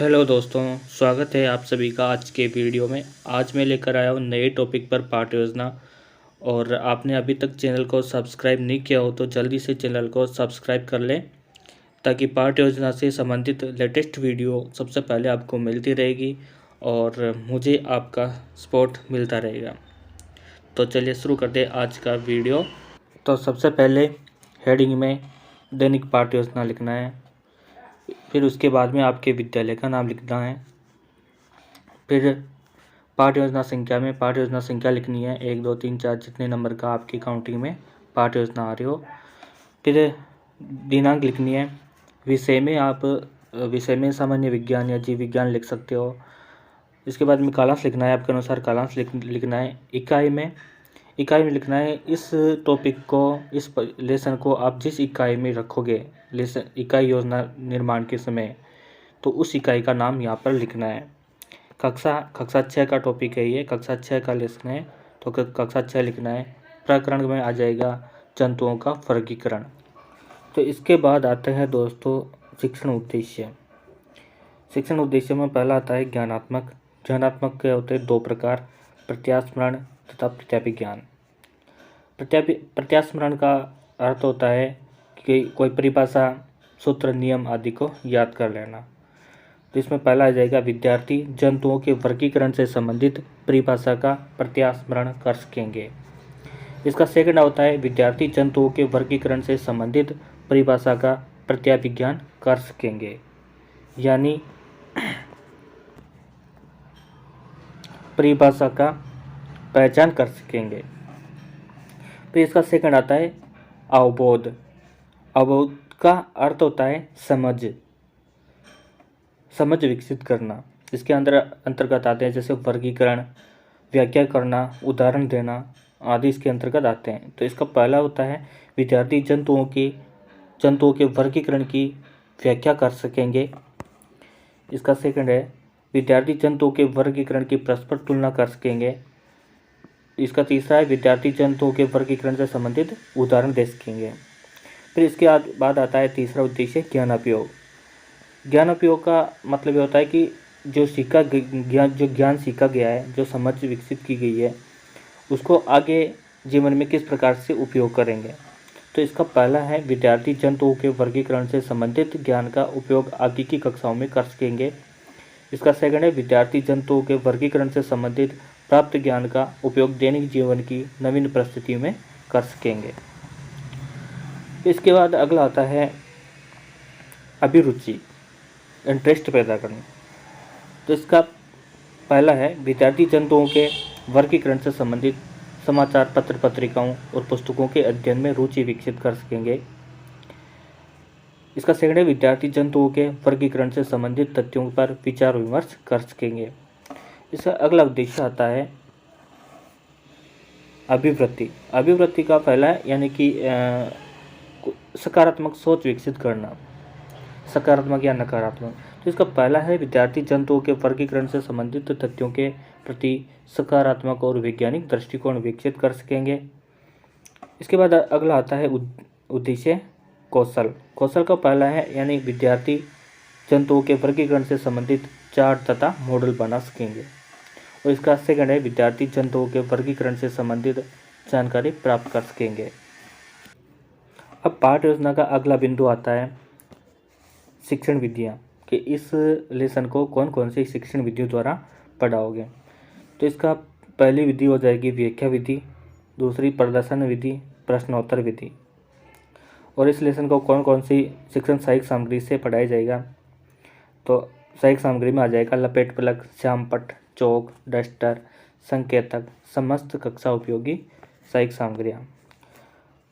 Hello दोस्तों, स्वागत है आप सभी का आज के वीडियो में। आज मैं लेकर आया हूँ नए टॉपिक पर पाठ योजना। और आपने अभी तक चैनल को सब्सक्राइब नहीं किया हो तो जल्दी से चैनल को सब्सक्राइब कर लें, ताकि पाठ योजना से संबंधित लेटेस्ट वीडियो सबसे पहले आपको मिलती रहेगी और मुझे आपका सपोर्ट मिलता रहेगा। तो चलिए शुरू करते हैं आज का वीडियो। तो सबसे पहले हेडिंग में दैनिक पाठ योजना लिखना है, फिर उसके बाद में आपके विद्यालय का नाम लिखना है, फिर पाठ योजना संख्या में पाठ योजना संख्या लिखनी है, 1 2 3 4 जितने नंबर का आपकी काउंटिंग में पाठ योजना आ रही हो। फिर दिनांक लिखनी है। विषय में सामान्य विज्ञान या जीव विज्ञान लिख सकते हो। इसके बाद में कालांश लिखना है, आपके अनुसार कालांश लिखना है। इकाई में लिखना है। इस टॉपिक को, इस लेसन को आप जिस इकाई में रखोगे, लेसन इकाई योजना निर्माण के समय, तो उस इकाई का नाम यहाँ पर लिखना है। कक्षा 6 का टॉपिक है ये, कक्षा 6 का लेसन है, तो कक्षा 6 लिखना है। प्रकरण में आ जाएगा जंतुओं का वर्गीकरण। तो इसके बाद आते हैं दोस्तों शिक्षण उद्देश्य। शिक्षण उद्देश्य में पहला आता है ज्ञानात्मक। ज्ञानात्मक के होते हैं 2 प्रकार, प्रत्यास्मरण तथा प्रत्याभिज्ञान। प्रत्यास्मरण का अर्थ होता है कि कोई परिभाषा, सूत्र, नियम आदि को याद कर लेना। तो इसमें पहला आ जाएगा विद्यार्थी जंतुओं के वर्गीकरण से संबंधित परिभाषा का प्रत्यास्मरण कर सकेंगे। इसका सेकंड होता है विद्यार्थी जंतुओं के वर्गीकरण से संबंधित परिभाषा का प्रत्याभिज्ञान कर सकेंगे, यानी परिभाषा का पहचान कर सकेंगे। फिर इसका सेकंड आता है अवबोध। अवबोध का अर्थ होता है समझ विकसित करना। इसके अंतर्गत आते हैं जैसे वर्गीकरण, व्याख्या करना, उदाहरण देना आदि इसके अंतर्गत आते हैं। तो इसका पहला होता है विद्यार्थी जंतुओं के वर्गीकरण की व्याख्या कर सकेंगे। इसका सेकंड है विद्यार्थी जंतुओं के वर्गीकरण की परस्पर तुलना कर सकेंगे। इसका तीसरा है विद्यार्थी जंतुओं के वर्गीकरण से संबंधित उदाहरण दे सकेंगे। फिर इसके बाद आता है तीसरा उद्देश्य ज्ञानोपयोग। ज्ञानोपयोग का मतलब ये होता है कि जो ज्ञान सीखा गया है, जो समझ विकसित की गई है, उसको आगे जीवन में किस प्रकार से उपयोग करेंगे। तो इसका पहला है विद्यार्थी जंतुओं के वर्गीकरण से संबंधित ज्ञान का उपयोग आगे की कक्षाओं में कर सकेंगे। इसका सेकंड है विद्यार्थी जंतुओं के वर्गीकरण से संबंधित प्राप्त ज्ञान का उपयोग दैनिक जीवन की नवीन परिस्थितियों में कर सकेंगे। इसके बाद अगला आता है अभिरुचि, इंटरेस्ट पैदा करना। तो इसका पहला है विद्यार्थी जंतुओं के वर्गीकरण से संबंधित समाचार पत्र, पत्रिकाओं और पुस्तकों के अध्ययन में रुचि विकसित कर सकेंगे। इसका सेकंड है विद्यार्थी जंतुओं के वर्गीकरण से संबंधित तथ्यों पर विचार विमर्श कर सकेंगे। इसका अगला उद्देश्य आता है अभिवृत्ति। अभिवृत्ति का पहला है यानी कि सकारात्मक सोच विकसित करना, सकारात्मक या नकारात्मक। तो इसका पहला है विद्यार्थी जंतुओं के वर्गीकरण से संबंधित तथ्यों के प्रति सकारात्मक और वैज्ञानिक दृष्टिकोण विकसित कर सकेंगे। इसके बाद अगला आता है उद्देश्य कौशल। कौशल का पहला है यानी विद्यार्थी जंतुओं के वर्गीकरण से संबंधित चार्ट तथा मॉडल बना सकेंगे। और इसका सेकंड है विद्यार्थी जंतुओं के वर्गीकरण से संबंधित जानकारी प्राप्त कर सकेंगे। अब पाठ योजना का अगला बिंदु आता है शिक्षण विधियाँ, कि इस लेसन को कौन कौन सी शिक्षण विधियों द्वारा पढ़ाओगे। तो इसका पहली विधि हो जाएगी व्याख्या विधि, दूसरी प्रदर्शन विधि, प्रश्नोत्तर विधि। और इस लेसन को कौन कौन सी शिक्षण सहायक सामग्री से पढ़ाया जाएगा। तो सहायक सामग्री में आ जाएगा लपेट प्लग, श्यामपट्ट, चौक, डस्टर, संकेतक, समस्त कक्षा उपयोगी सहायक सामग्रियाँ।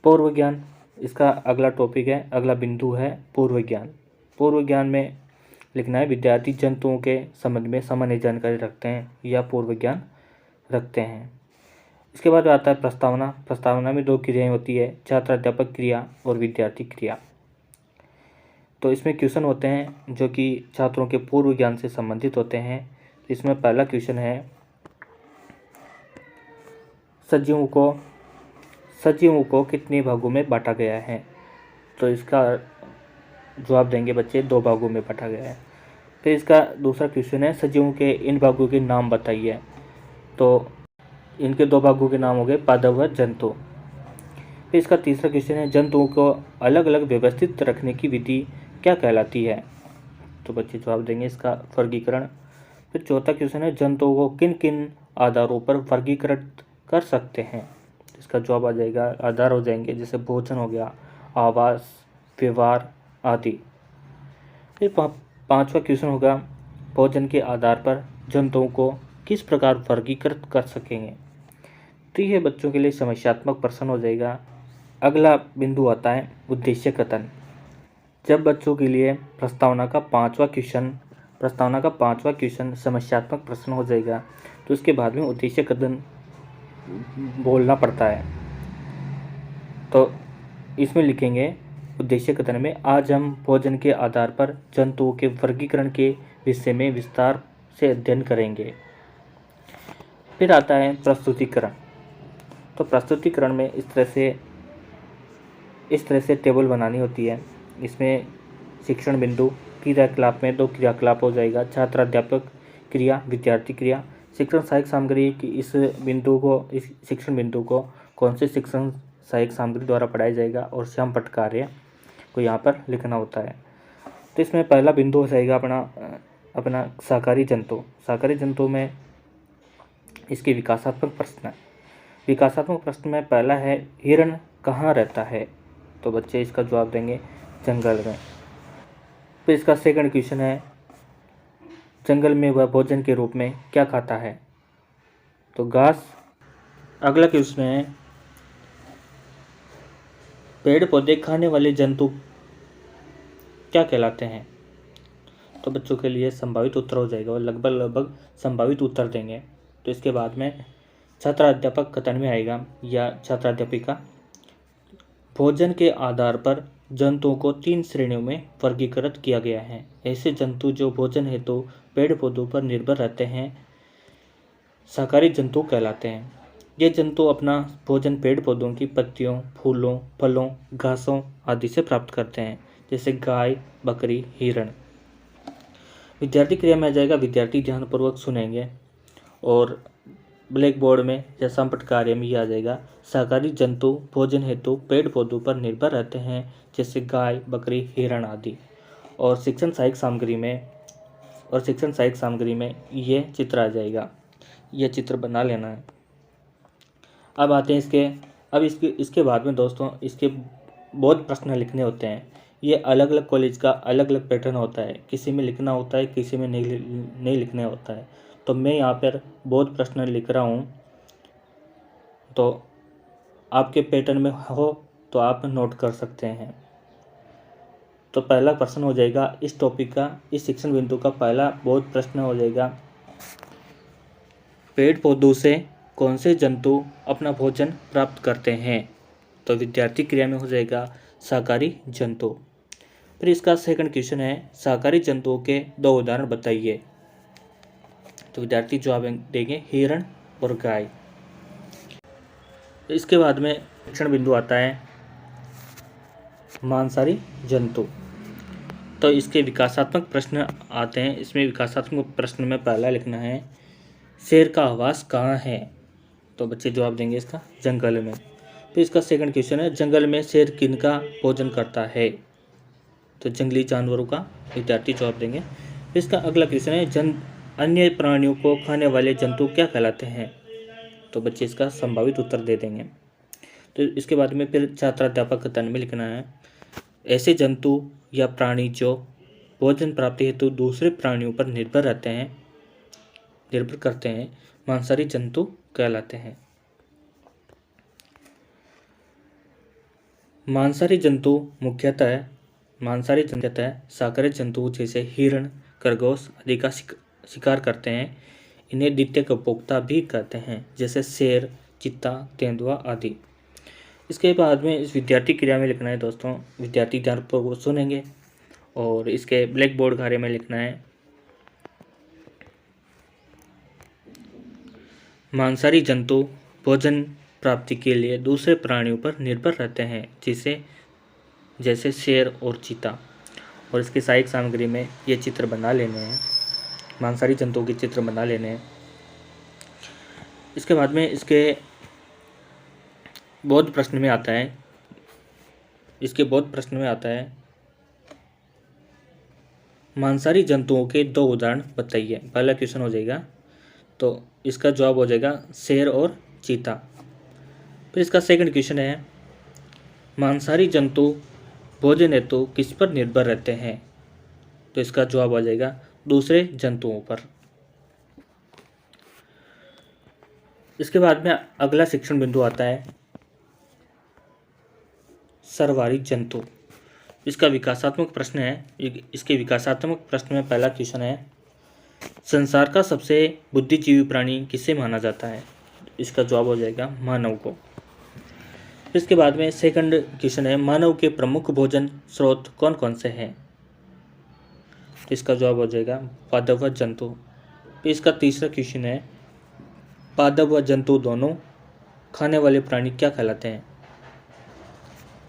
पूर्व ज्ञान इसका अगला टॉपिक है, अगला बिंदु है पूर्व ज्ञान। पूर्व ज्ञान में लिखना है विद्यार्थी जंतुओं के संबंध में सामान्य जानकारी रखते हैं या पूर्व ज्ञान रखते हैं। इसके बाद आता है प्रस्तावना। प्रस्तावना में 2 क्रियाएं होती है, छात्र अध्यापक क्रिया और विद्यार्थी क्रिया। तो इसमें क्वेश्चन होते हैं जो कि छात्रों के पूर्व ज्ञान से संबंधित होते हैं। इसमें पहला क्वेश्चन है सजीवों को कितने भागों में बांटा गया है। तो इसका जवाब देंगे बच्चे 2 भागों में बांटा गया है। फिर इसका दूसरा क्वेश्चन है सजीवों के इन भागों के नाम बताइए। तो इनके दो भागों के नाम हो गए पादप व जंतु। फिर इसका तीसरा क्वेश्चन है जंतुओं को अलग अलग व्यवस्थित रखने की विधि क्या कहलाती है। तो बच्चे जवाब देंगे इसका वर्गीकरण। फिर चौथा क्वेश्चन है जंतुओं को किन किन आधारों पर वर्गीकृत कर सकते हैं। इसका जवाब आ जाएगा, आधार हो जाएंगे जैसे भोजन हो गया, आवास, व्यवहार आदि। फिर पांचवा क्वेश्चन होगा भोजन के आधार पर जंतुओं को किस प्रकार वर्गीकृत कर सकेंगे। तो यह बच्चों के लिए समस्यात्मक प्रश्न हो जाएगा। अगला बिंदु आता है उद्देश्य कथन। जब बच्चों के लिए प्रस्तावना का पांचवा क्वेश्चन समस्यात्मक प्रश्न हो जाएगा तो उसके बाद में उद्देश्य कथन बोलना पड़ता है। तो इसमें लिखेंगे उद्देश्य कथन में आज हम भोजन के आधार पर जंतुओं के वर्गीकरण के विषय में विस्तार से अध्ययन करेंगे। फिर आता है प्रस्तुतिकरण। तो प्रस्तुतिकरण में इस तरह से टेबल बनानी होती है। इसमें शिक्षण बिंदु, क्रियाकलाप में दो क्रियाकलाप हो जाएगा, छात्र अध्यापक क्रिया, विद्यार्थी क्रिया। शिक्षण सहायक सामग्री की इस शिक्षण बिंदु को कौन से शिक्षण सहायक सामग्री द्वारा पढ़ाया जाएगा और श्यामपट्ट कार्य को यहाँ पर लिखना होता है। तो इसमें पहला बिंदु हो जाएगा अपना शाकाहारी जंतु में इसके विकासात्मक प्रश्न में पहला है हिरण कहाँ रहता है। तो बच्चे इसका जवाब देंगे जंगल में। फिर इसका सेकंड क्वेश्चन है जंगल में वह भोजन के रूप में क्या खाता है। तो घास। अगला क्वेश्चन है पेड़ पौधे खाने वाले जंतु क्या कहलाते हैं। तो बच्चों के लिए संभावित उत्तर हो जाएगा और लगभग संभावित उत्तर देंगे। तो इसके बाद में छात्राध्यापक कथन में आएगा या छात्राध्यापिका। भोजन के आधार पर जंतुओं को 3 श्रेणियों में वर्गीकृत किया गया है। ऐसे जंतु जो भोजन हेतु पेड़ पौधों पर निर्भर रहते हैं शाकाहारी जंतु कहलाते हैं। ये जंतु अपना भोजन पेड़ पौधों की पत्तियों, फूलों, फलों, घासों आदि से प्राप्त करते हैं जैसे गाय, बकरी, हिरण। विद्यार्थी क्रिया में आ जाएगा, विद्यार्थी ध्यानपूर्वक सुनेंगे और ब्लैक बोर्ड में या संपट कार्य में यह आ जाएगा शाकाहारी जंतु भोजन हेतु पेड़ पौधों पर निर्भर रहते हैं जैसे गाय, बकरी, हिरण आदि। और शिक्षण सहायक सामग्री में ये चित्र आ जाएगा, यह चित्र बना लेना है। अब आते हैं इसके बाद में दोस्तों इसके बहुत प्रश्न लिखने होते हैं। ये अलग अलग कॉलेज का अलग अलग पैटर्न होता है, किसी में लिखना होता है, किसी में नहीं लिखना होता है। तो मैं यहाँ पर बहुत प्रश्न लिख रहा हूँ, तो आपके पैटर्न में हो तो आप नोट कर सकते हैं। तो पहला प्रश्न हो जाएगा इस टॉपिक का, इस शिक्षण बिंदु का पहला बहुत प्रश्न हो जाएगा पेड़ पौधों से कौन से जंतु अपना भोजन प्राप्त करते हैं। तो विद्यार्थी क्रिया में हो जाएगा शाकाहारी जंतु। फिर इसका सेकंड क्वेश्चन है शाकाहारी जंतुओं के 2 उदाहरण बताइए। तो विद्यार्थी जवाब देंगे हिरण और गाय। इसके बाद में शिक्षण बिंदु आता है मांसाहारी जंतु। तो इसके विकासात्मक प्रश्न आते हैं। इसमें विकासात्मक प्रश्न में पहला लिखना है शेर का आवास कहाँ है। तो बच्चे जवाब देंगे इसका जंगल में। फिर इसका सेकंड क्वेश्चन है जंगल में शेर किनका भोजन करता है। तो जंगली जानवरों का। विद्यार्थी जवाब देंगे। फिर इसका अगला क्वेश्चन है अन्य प्राणियों को खाने वाले जंतु क्या कहलाते हैं। तो बच्चे इसका संभावित उत्तर दे देंगे। तो इसके बाद में फिर छात्राध्यापक कथन में लिखना है ऐसे जंतु या प्राणी जो भोजन प्राप्ति हेतु दूसरे प्राणियों पर निर्भर करते हैं मांसाहारी जंतु कहलाते हैं। मांसाहारी जंतु मुख्यतः शाकाहारी जंतु जैसे हिरण, खरगोश आदि का शिकार करते हैं। इन्हें द्वितीयक उपभोक्ता भी कहते हैं जैसे शेर, चीता, तेंदुआ आदि। इसके बाद में इस विद्यार्थी क्रिया में लिखना है दोस्तों, विद्यार्थी ध्यानपूर्वक सुनेंगे और इसके ब्लैक बोर्ड कार्य में लिखना है मांसाहारी जंतु भोजन प्राप्ति के लिए दूसरे प्राणियों पर निर्भर रहते हैं जैसे शेर और चीता। और इसकी सहायक सामग्री में ये चित्र बना लेने हैं, मांसाहारी जंतुओं के चित्र बना लेने हैं। इसके बाद में इसके बौद्ध प्रश्न में आता है, मांसाहारी जंतुओं के 2 उदाहरण बताइए। पहला क्वेश्चन हो जाएगा, तो इसका जवाब हो जाएगा शेर और चीता। फिर इसका सेकंड क्वेश्चन है, मांसाहारी जंतु भोजन हेतु किस पर निर्भर रहते हैं। तो इसका जवाब हो जाएगा दूसरे जंतुओं पर। इसके बाद में अगला शिक्षण बिंदु आता है सर्वहारी जंतु। इसका विकासात्मक प्रश्न है। इसके विकासात्मक प्रश्न में पहला क्वेश्चन है, संसार का सबसे बुद्धिजीवी प्राणी किसे माना जाता है। इसका जवाब हो जाएगा मानव को। इसके बाद में सेकंड क्वेश्चन है, मानव के प्रमुख भोजन स्रोत कौन कौन से हैं। इसका जवाब हो जाएगा पादप व जंतु। फिर इसका तीसरा क्वेश्चन है, पादप व जंतु दोनों खाने वाले प्राणी क्या कहलाते हैं।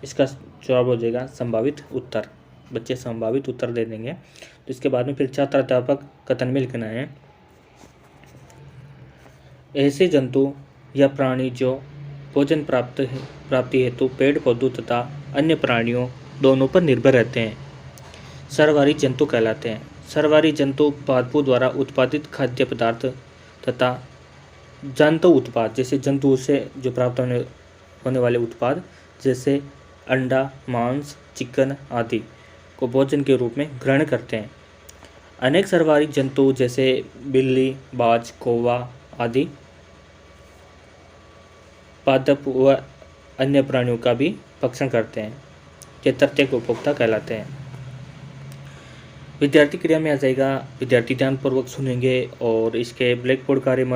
इसका जवाब हो जाएगा संभावित उत्तर। बच्चे संभावित उत्तर दे देंगे। तो इसके बाद में फिर छात्र अध्यापक कथन में लिखना है, ऐसे जंतु या प्राणी जो भोजन प्राप्ति हेतु पेड़ पौधों तथा अन्य प्राणियों दोनों पर निर्भर रहते हैं, सर्वहारी जंतु कहलाते हैं। सर्वहारी जंतु पादपों द्वारा उत्पादित खाद्य पदार्थ तथा जंतु उत्पाद, जैसे जंतुओं से जो प्राप्त होने वाले उत्पाद जैसे अंडा, मांस, चिकन आदि को भोजन के रूप में ग्रहण करते हैं। अनेक सर्वहारी जंतु जैसे बिल्ली, बाज, कौवा आदि पादप व अन्य प्राणियों का भी भक्षण करते हैं। ये तृतीयक उपभोक्ता कहलाते हैं। विद्यार्थी क्रिया में आ जाएगा, विद्यार्थी ध्यानपूर्वक सुनेंगे और इसके ब्लैक बोर्ड कार्य में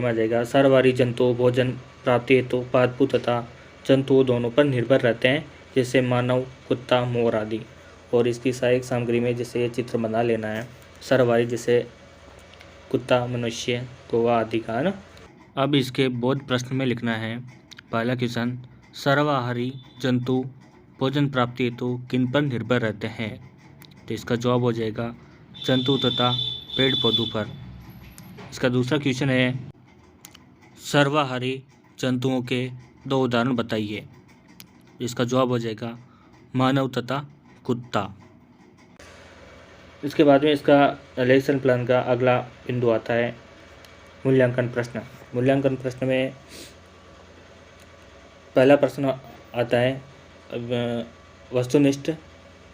आ जाएगा। सर्वहारी जंतु भोजन प्राप्ति हेतु पादपों तथा जंतुओं दोनों पर निर्भर रहते हैं, जैसे मानव, कुत्ता, मोर आदि। और इसकी सहायक सामग्री में जैसे ये चित्र बना लेना है, सर्वहारी जैसे कुत्ता, मनुष्य, कौवा आदि का, है ना। अब इसके बौद्ध प्रश्न में लिखना है, पहला क्वेश्चन, सर्वहारी जंतु भोजन प्राप्ति हेतु किन पर निर्भर रहते हैं। तो इसका जवाब हो जाएगा जंतु तथा पेड़ पौधों पर। इसका दूसरा क्वेश्चन है, सर्वहारी जंतुओं के 2 उदाहरण बताइए। इसका जवाब हो जाएगा मानव तथा कुत्ता। इसके बाद में इसका लेसन प्लान का अगला बिंदु आता है मूल्यांकन प्रश्न। मूल्यांकन प्रश्न में पहला प्रश्न आता है वस्तुनिष्ठ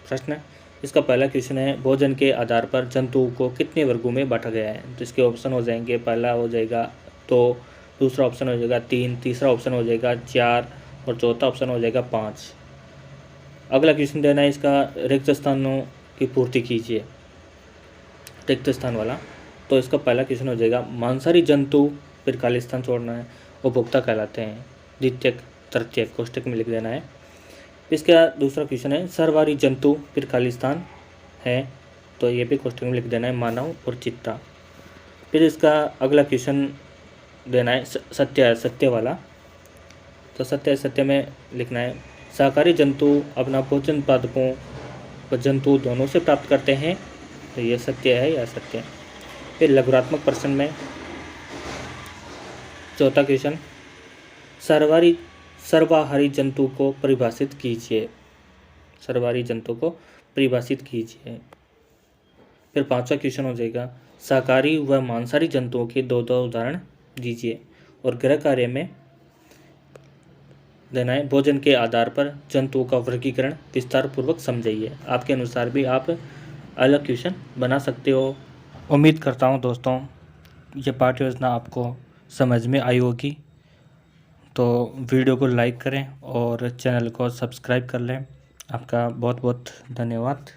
प्रश्न। इसका पहला क्वेश्चन है, भोजन के आधार पर जंतुओं को कितने वर्गों में बांटा गया है। तो इसके ऑप्शन हो जाएंगे, पहला हो जाएगा 2, दूसरा ऑप्शन हो जाएगा 3, तीसरा ऑप्शन हो जाएगा 4 और चौथा ऑप्शन हो जाएगा 5। अगला क्वेश्चन देना है, इसका रिक्त स्थानों की पूर्ति कीजिए, रिक्त स्थान वाला। तो इसका पहला क्वेश्चन हो जाएगा, मांसाहारी जंतु फिर खाली स्थान छोड़ना है, उपभोक्ता कहलाते हैं, द्वितीयक तृतीयक कोष्टक में लिख देना है। इसका दूसरा क्वेश्चन है, सर्वहारी जंतु फिर खाली स्थान है, तो ये भी कोष्टक में लिख देना है, मानव और चित्ता। फिर इसका अगला क्वेश्चन देना है सत्य वाला। तो सत्य में लिखना है, शाकाहारी जंतु अपना भोजन पादपों व जंतु दोनों से प्राप्त करते हैं, तो ये सत्य है या असत्य। फिर लघुरात्मक प्रश्न में चौथा क्वेश्चन, सर्वहारी जंतु को परिभाषित कीजिए। सर्वहारी जंतु को परिभाषित कीजिए। फिर पांचवा क्वेश्चन हो जाएगा, शाकाहारी व मांसाहारी जंतुओं के 2 उदाहरण दीजिए। और गृह कार्य में देना है, भोजन के आधार पर जंतुओं का वर्गीकरण विस्तार पूर्वक समझाइए। आपके अनुसार भी आप अलग क्वेश्चन बना सकते हो। उम्मीद करता हूँ दोस्तों ये पाठ्य योजना आपको समझ में आई होगी। तो वीडियो को लाइक करें और चैनल को सब्सक्राइब कर लें। आपका बहुत बहुत धन्यवाद।